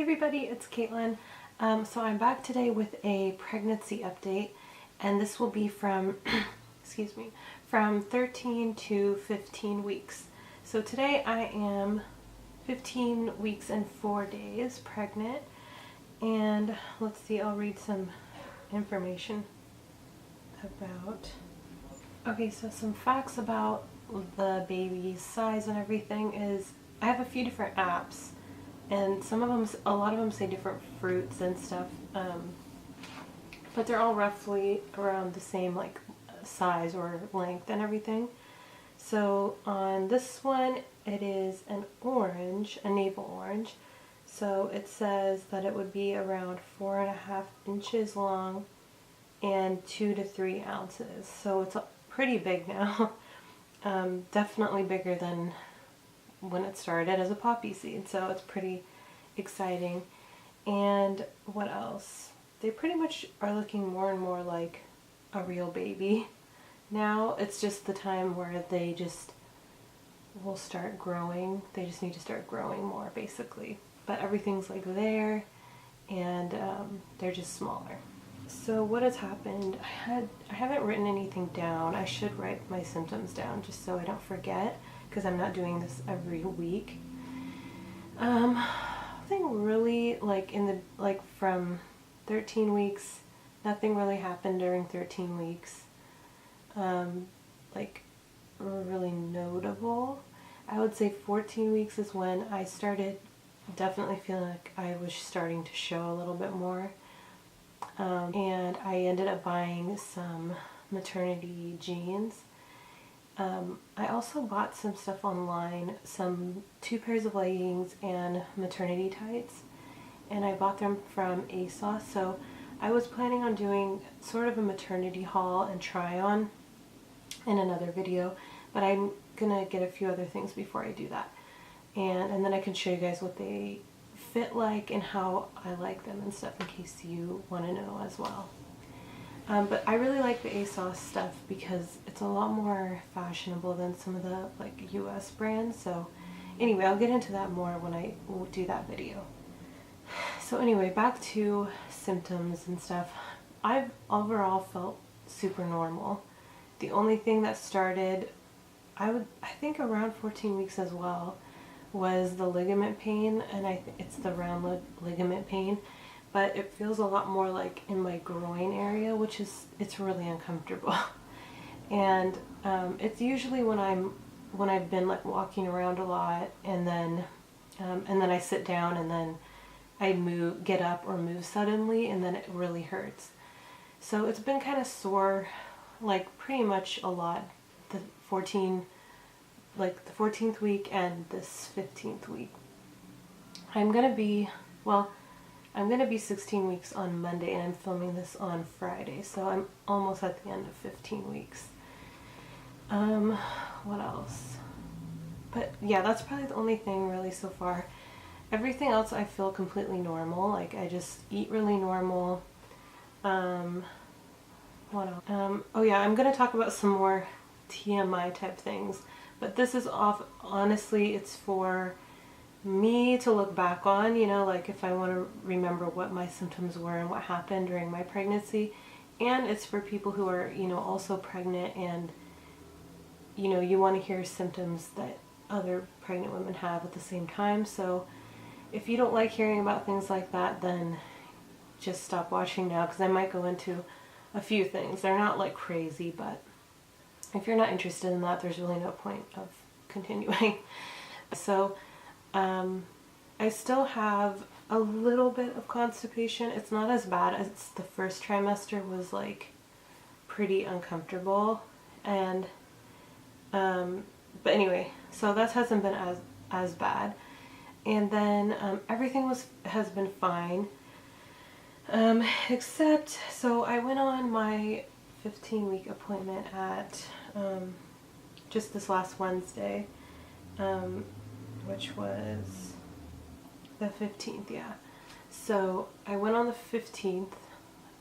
Hey everybody, it's Caitlin. So I'm back today with a pregnancy update, and this will be from, excuse me, from 13 to 15 weeks. So today I am 15 weeks and 4 days pregnant, and let's see, I'll read some information about. Okay, so some facts about the baby's size and everything is I have a few different apps. And a lot of them say different fruits and stuff, but they're all roughly around the same size or length and everything. So on this one, it is an orange, a navel orange. So it says that it would be around 4.5 inches long and 2 to 3 ounces. So it's pretty big now. Definitely bigger than when it started as a poppy seed, so it's pretty exciting. And what else? They pretty much are looking more and more like a real baby now. It's just the time where they just will start growing. They just need to start growing more, basically. But everything's like there, and they're just smaller. So what has happened? I haven't written anything down. I should write my symptoms down just so I don't forget, because I'm not doing this every week. Nothing really from 13 weeks, nothing really happened during 13 weeks. Really notable. I would say 14 weeks is when I started definitely feeling like I was starting to show a little bit more. And I ended up buying some maternity jeans. I also bought some stuff online, 2 pairs of leggings and maternity tights, and I bought them from ASOS. So I was planning on doing sort of a maternity haul and try on in another video, but I'm gonna get a few other things before I do that, and then I can show you guys what they fit like and how I like them and stuff, in case you want to know as well. But I really like the ASOS stuff because it's a lot more fashionable than some of the US brands. So anyway, I'll get into that more when I do that video. So anyway, back to symptoms and stuff. I've overall felt super normal. The only thing that started, I think around 14 weeks as well, was the ligament pain, and it's the round ligament pain. But it feels a lot more like in my groin area, it's really uncomfortable. And it's usually when I've been walking around a lot, and then I sit down, and then I get up or move suddenly, and then it really hurts. So it's been kind of sore, pretty much a lot, the 14th week and this 15th week. I'm gonna be 16 weeks on Monday, and I'm filming this on Friday, so I'm almost at the end of 15 weeks. What else? But yeah, that's probably the only thing really so far. Everything else I feel completely normal. I just eat really normal. What else? Oh yeah, I'm gonna talk about some more TMI type things, but this is honestly, it's for me to look back on, if I want to remember what my symptoms were and what happened during my pregnancy. And it's for people who are, also pregnant, and, you want to hear symptoms that other pregnant women have at the same time. So if you don't like hearing about things like that, then just stop watching now, because I might go into a few things. They're not crazy, but if you're not interested in that, there's really no point of continuing. So I still have a little bit of constipation. It's not as bad as the first trimester was, pretty uncomfortable. And but anyway, so that hasn't been as bad. And then everything has been fine, except, so I went on my 15-week appointment at just this last Wednesday, which was the 15th, yeah. So I went on the 15th,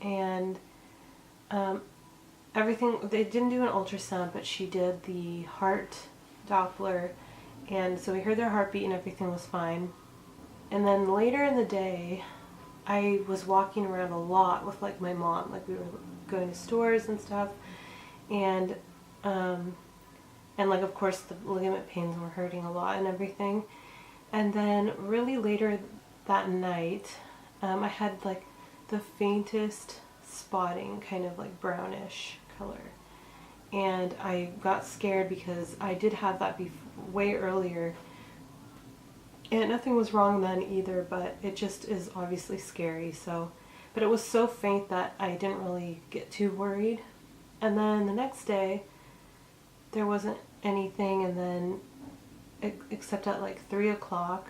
and they didn't do an ultrasound, but she did the heart Doppler, and so we heard their heartbeat and everything was fine. And then later in the day, I was walking around a lot with like my mom, like we were going to stores and stuff, and like of course the ligament pains were hurting a lot and everything. And then really later that night, I had like the faintest spotting, kind of like brownish color. And I got scared because I did have that way earlier. And nothing was wrong then either, but it just is obviously scary. So, but it was so faint that I didn't really get too worried. And then the next day, there wasn't anything, and then except at like 3 o'clock.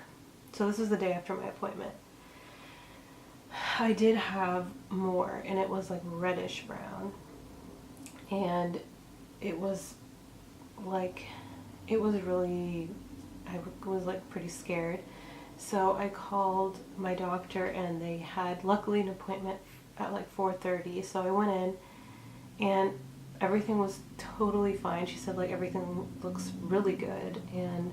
So this was the day after my appointment. I did have more, and it was like reddish brown. And it was like, it was really, I was like pretty scared. So I called my doctor, and they had luckily an appointment at like 4:30. So I went in, and everything was totally fine. She said like everything looks really good, and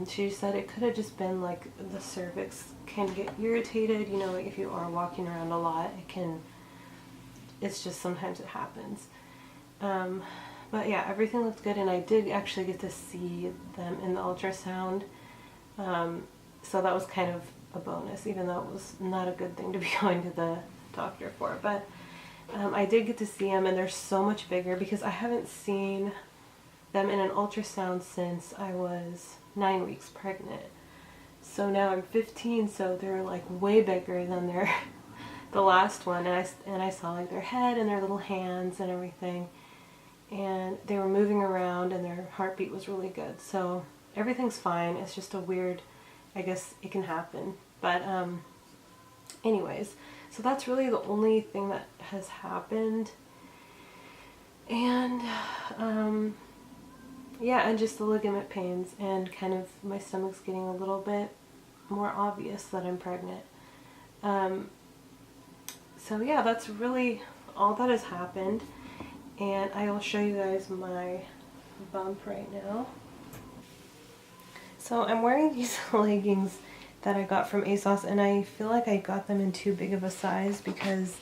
she said it could have just been like the cervix can get irritated, you know, like if you are walking around a lot, it's just sometimes it happens. But yeah, everything looked good, and I did actually get to see them in the ultrasound, so that was kind of a bonus, even though it was not a good thing to be going to the doctor for. But I did get to see them, and they're so much bigger because I haven't seen them in an ultrasound since I was 9 weeks pregnant. So now I'm 15, so they're like way bigger than the last one, and I saw like their head and their little hands and everything, and they were moving around, and their heartbeat was really good. So everything's fine. It's just a weird, I guess it can happen. But anyways, so that's really the only thing that has happened. And yeah, and just the ligament pains, and kind of my stomach's getting a little bit more obvious that I'm pregnant. So yeah, that's really all that has happened, and I will show you guys my bump right now. So I'm wearing these leggings that I got from ASOS, and I feel like I got them in too big of a size because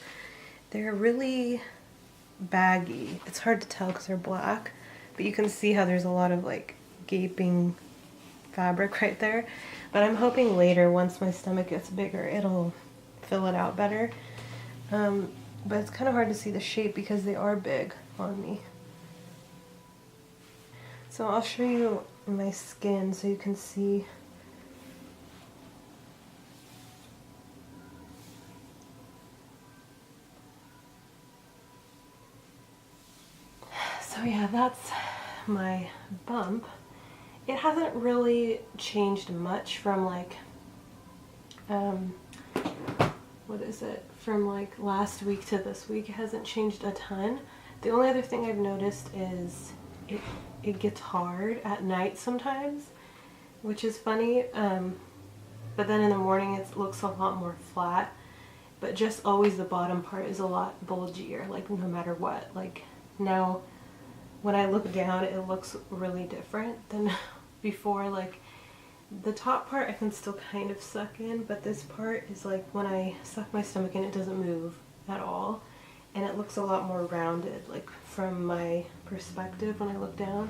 they're really baggy. It's hard to tell because they're black, but you can see how there's a lot of like gaping fabric right there. But I'm hoping later, once my stomach gets bigger, it'll fill it out better. But it's kind of hard to see the shape because they are big on me. So I'll show you my skin so you can see. So yeah, that's my bump. It hasn't really changed much from like, what is it, from like last week to this week. It hasn't changed a ton. The only other thing I've noticed is it gets hard at night sometimes, which is funny, but then in the morning it looks a lot more flat, but just always the bottom part is a lot bulgier, like no matter what. Like now when I look down, it looks really different than before. Like the top part I can still kind of suck in, but this part is like when I suck my stomach in, it doesn't move at all, and it looks a lot more rounded, like from my perspective when I look down.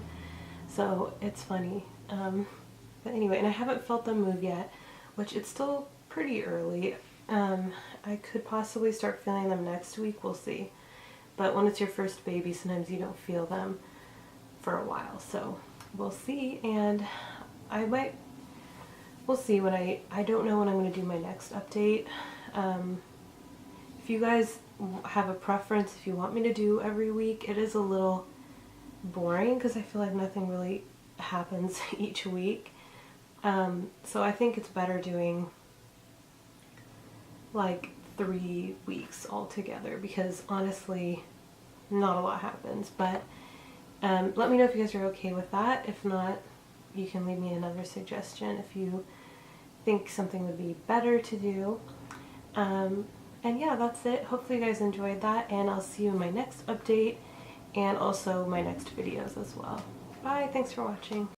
So it's funny. But anyway, and I haven't felt them move yet, which it's still pretty early. I could possibly start feeling them next week, we'll see. But when it's your first baby, sometimes you don't feel them for a while, so we'll see. And we'll see when I don't know when I'm going to do my next update. If you guys have a preference, if you want me to do every week, it is a little boring because I feel like nothing really happens each week. So I think it's better doing like 3 weeks altogether, because honestly not a lot happens. But let me know if you guys are okay with that. If not, you can leave me another suggestion if you think something would be better to do. And yeah, that's it. Hopefully you guys enjoyed that, and I'll see you in my next update and also my next videos as well. Bye, thanks for watching.